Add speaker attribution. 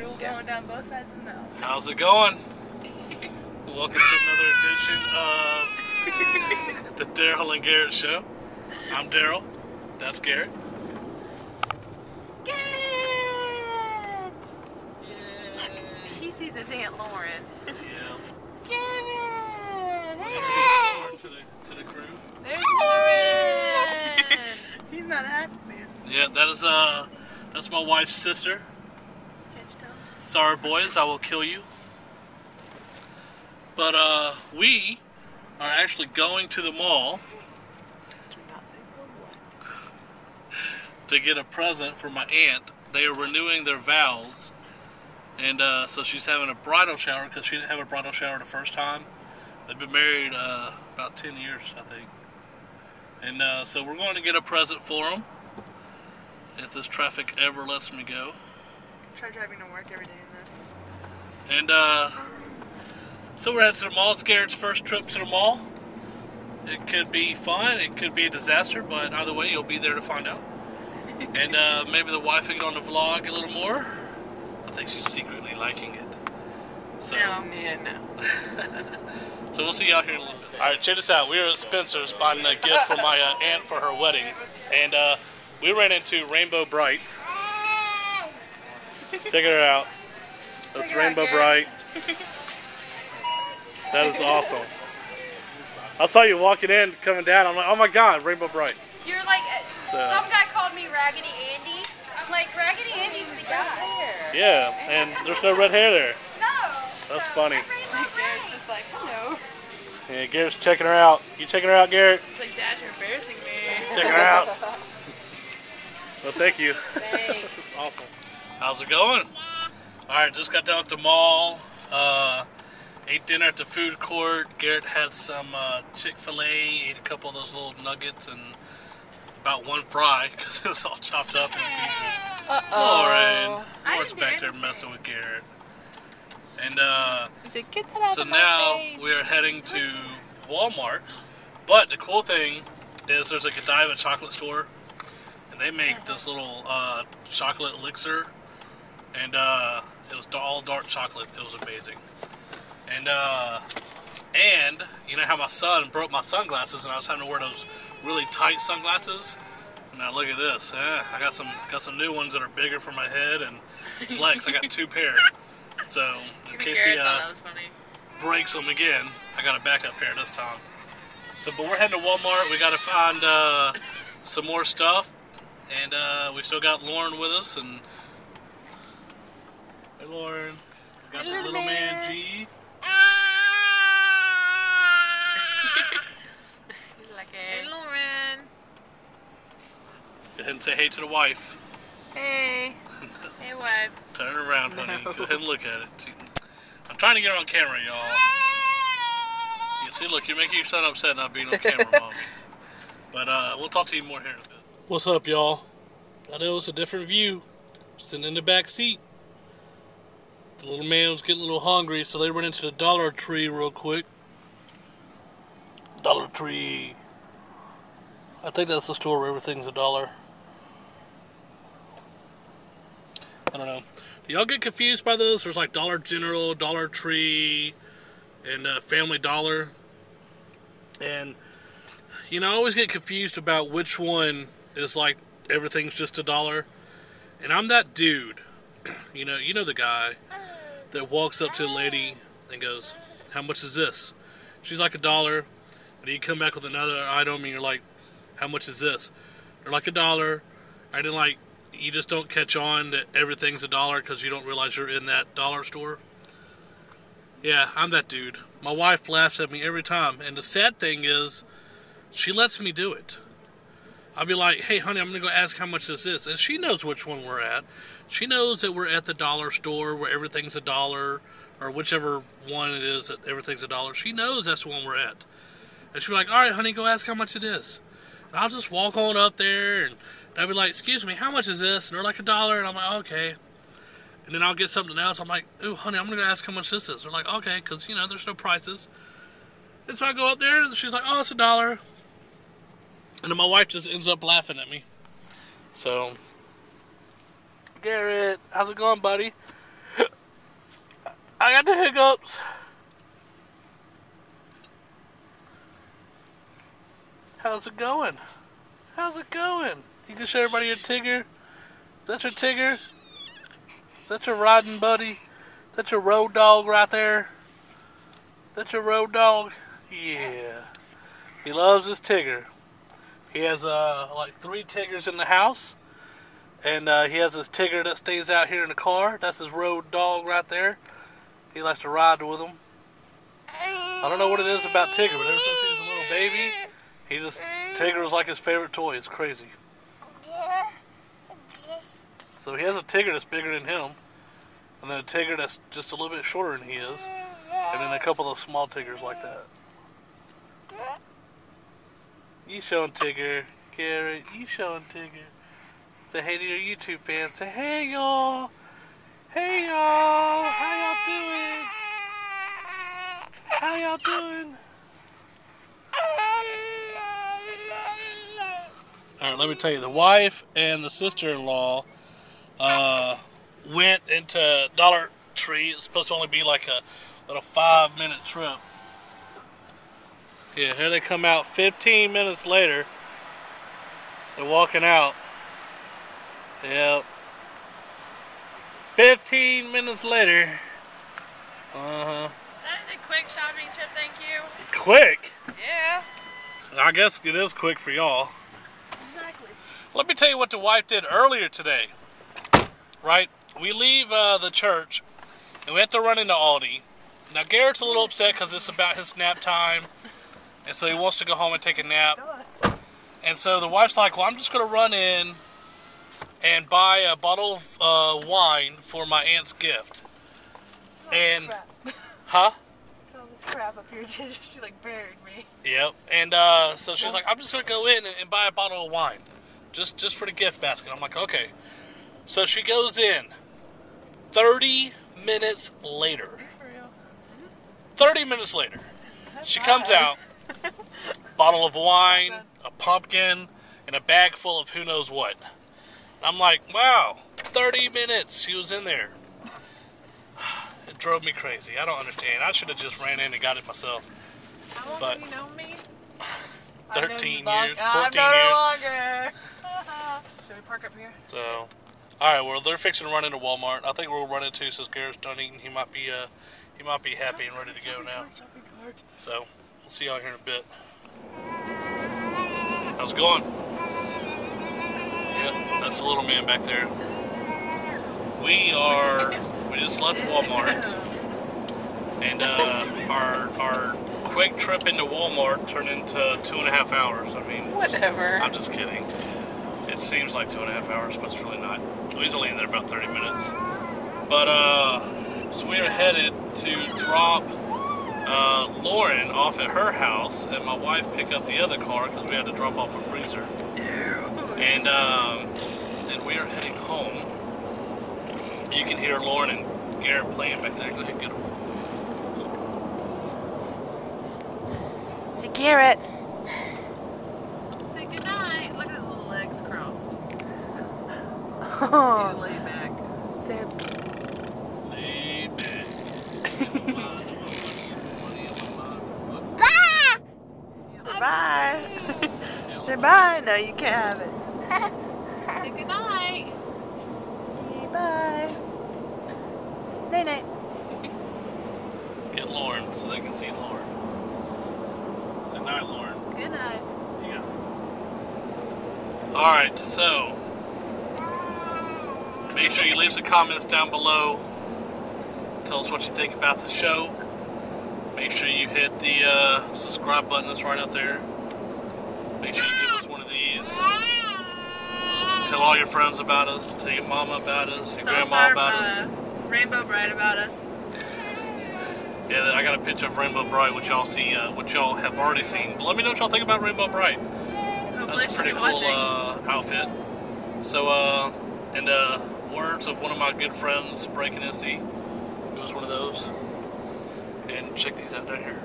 Speaker 1: We're going down both sides of the mountain.
Speaker 2: How's it going? Welcome to another edition of the Daryl and Garrett Show. I'm Daryl. That's Garrett.
Speaker 1: Garrett! Yeah. Look, he sees his Aunt Lauren.
Speaker 2: Yeah.
Speaker 1: Garrett!
Speaker 2: Hey! To the crew.
Speaker 1: There's Lauren! He's not happy, man.
Speaker 2: Yeah, that's my wife's sister.
Speaker 1: Can't you tell?
Speaker 2: Sorry, boys, I will kill you. But we are actually going to the mall
Speaker 1: Do not think of what.
Speaker 2: to get a present for my aunt. They are renewing their vows, and so she's having a bridal shower because she didn't have a bridal shower the first time. They've been married about 10 years, I think. And so we're going to get a present for them if this traffic ever lets me go.
Speaker 1: Try driving to work every day in this.
Speaker 2: And so we're headed to the mall. It's Garrett's first trip to the mall. It could be fun, it could be a disaster, but either way, you'll be there to find out. And maybe the wife will get on the vlog a little more. I think she's secretly liking it. So,
Speaker 1: No.
Speaker 2: so we'll see y'all here in a little bit. Alright, check this out. We were at Spencer's buying a gift for my aunt for her wedding. And we ran into Rainbow Bright. Check her out. That's Rainbow Bright. That is awesome. I saw you walking in, coming down. I'm like, oh my God, Rainbow Bright.
Speaker 3: You're like, some guy called me Raggedy Andy. I'm like, Raggedy Andy's the guy.
Speaker 2: Yeah, and there's no red hair there.
Speaker 3: No.
Speaker 2: That's funny.
Speaker 1: Garrett's just like, hello.
Speaker 2: Yeah, Garrett's checking her out. You checking her out, Garrett?
Speaker 1: It's like, Dad, you're embarrassing me.
Speaker 2: Checking her out. Well, thank you.
Speaker 1: Thanks.
Speaker 2: That's awesome. How's it going? Alright, just got down at the mall. Ate dinner at the food court. Garrett had some Chick-fil-A, ate a couple of those little nuggets and about one fry because it was all chopped up in pieces.
Speaker 1: Uh-oh.
Speaker 2: Lauren's back there messing with Garrett. And
Speaker 1: He said, get that out
Speaker 2: so
Speaker 1: of my
Speaker 2: now
Speaker 1: face.
Speaker 2: we are heading to Walmart. But the cool thing is there's a Godiva chocolate store. And they make this little chocolate elixir. And it was all dark chocolate. It was amazing. And you know how my son broke my sunglasses and I was having to wear those really tight sunglasses? Now look at this. I got some new ones that are bigger for my head and flex. I got 2 pair. So in case he
Speaker 1: that was funny.
Speaker 2: breaks them again, I got a backup pair this time. So but we're heading to Walmart. We got to find some more stuff. And we still got Lauren with us. And hey Lauren. We got the little man G.
Speaker 1: He's like, hey, Lauren.
Speaker 2: Go ahead and say hey to the wife.
Speaker 1: Hey. Hey, wife.
Speaker 2: Turn around, honey. Go ahead and look at it. I'm trying to get her on camera, y'all. You see, look, you're making your son upset not being on camera, Mommy. But we'll talk to you more here in a bit. What's up, y'all? I know it's a different view. Sitting in the back seat. The little man was getting a little hungry, so they went into the Dollar Tree real quick. Dollar Tree. I think that's the store where everything's $1. I don't know. Do y'all get confused by those? There's like Dollar General, Dollar Tree, and Family Dollar. And, you know, I always get confused about which one is like everything's just $1. And I'm that dude. You know the guy that walks up to the lady and goes, how much is this? She's like $1. And you come back with another item and you're like, how much is this? They're like $1. And then like, you just don't catch on that everything's $1 because you don't realize you're in that dollar store. Yeah, I'm that dude. My wife laughs at me every time. And the sad thing is, she lets me do it. I'll be like, hey, honey, I'm going to go ask how much this is. And she knows which one we're at. She knows that we're at the dollar store where everything's $1, or whichever one it is that everything's $1. She knows that's the one we're at. And she'll be like, all right, honey, go ask how much it is. And I'll just walk on up there, and they'll be like, excuse me, how much is this? And they're like $1, and I'm like, okay. And then I'll get something else. I'm like, ooh, honey, I'm going to ask how much this is. They're like, okay, because, you know, there's no prices. And so I go up there, and she's like, oh, it's $1. And then my wife just ends up laughing at me. So, Garrett, how's it going, buddy? I got the hiccups. How's it going? How's it going? You can show everybody your Tigger. Is that your Tigger? Is that your riding buddy? Is that your road dog right there? Is that your road dog? Yeah. He loves his Tigger. He has like 3 Tiggers in the house. And he has his Tigger that stays out here in the car. That's his road dog right there. He likes to ride with him. I don't know what it is about Tigger, but ever since he was a little baby, Tigger was like his favorite toy. It's crazy. So he has a Tigger that's bigger than him. And then a Tigger that's just a little bit shorter than he is. And then a couple of small Tiggers like that. You showing Tigger. Garrett, you showing Tigger. Say hey to your YouTube fans. Say hey y'all. Hey y'all. How y'all doing? How y'all doing? Alright, let me tell you. The wife and the sister-in-law went into Dollar Tree. It's supposed to only be like a little 5-minute trip. Yeah, here they come out 15 minutes later. They're walking out. Yep. 15 minutes later.
Speaker 1: That is a quick shopping trip, thank you.
Speaker 2: Quick?
Speaker 1: Yeah.
Speaker 2: I guess it is quick for y'all.
Speaker 1: Exactly.
Speaker 2: Let me tell you what the wife did earlier today. Right? We leave the church, and we have to run into Aldi. Now, Garrett's a little upset because it's about his nap time, and so he wants to go home and take a nap. And so the wife's like, well, I'm just going to run in and buy a bottle of wine for my aunt's gift. And, huh?
Speaker 1: All this crap up here, she like buried me.
Speaker 2: Yep. And so she's like, I'm just going to go in and buy a bottle of wine. Just for the gift basket. I'm like, okay. So she goes in. 30 minutes later.
Speaker 1: For real?
Speaker 2: 30 minutes later. She comes out. Bottle of wine, a pumpkin, and a bag full of who knows what. I'm like, wow, 30 minutes she was in there. It drove me crazy. I don't understand. I should have just ran in and got it myself.
Speaker 1: How long
Speaker 2: But
Speaker 1: have you known me?
Speaker 2: 13
Speaker 1: I've
Speaker 2: years, 14
Speaker 1: known you
Speaker 2: years.
Speaker 1: longer. Should we park up here?
Speaker 2: So, alright, well, they're fixing to run into Walmart. I think we'll run into, since Garrett's done eating, he might be happy and ready to go now. So, we'll see y'all here in a bit. How's it going? Yep, that's the little man back there. We just left Walmart, and our quick trip into Walmart turned into 2.5 hours. I mean,
Speaker 1: Whatever.
Speaker 2: I'm just kidding. It seems like 2.5 hours, but it's really not. We was only in there about 30 minutes. But so we are headed to drop Lauren off at her house, and my wife pick up the other car because we had to drop off a freezer. And then we are heading home. You can hear Lauren and Garrett playing back there. Go ahead, get them.
Speaker 1: To Garrett. Say goodnight. Look at his little legs crossed. He's laid back.
Speaker 2: Lay back.
Speaker 1: Bye. Say bye. No, you can't have it. Say goodnight. Say bye. Night night.
Speaker 2: Get Lauren so they can see Lauren. Say night, Lauren.
Speaker 1: Good night.
Speaker 2: Yeah. Alright, so make sure you leave some comments down below. Tell us what you think about the show. Make sure you hit the subscribe button that's right out there. Make sure you give us one of these. Tell all your friends about us. Tell your mama about us. Your grandma about us.
Speaker 1: Rainbow Bright about us.
Speaker 2: Yeah, I got a picture of Rainbow Bright, which y'all see, which y'all have already seen. But let me know what y'all think about Rainbow Bright. That's a pretty cool outfit. So, in the words of one of my good friends, Breaking SE, it was one of those. And check these out down here.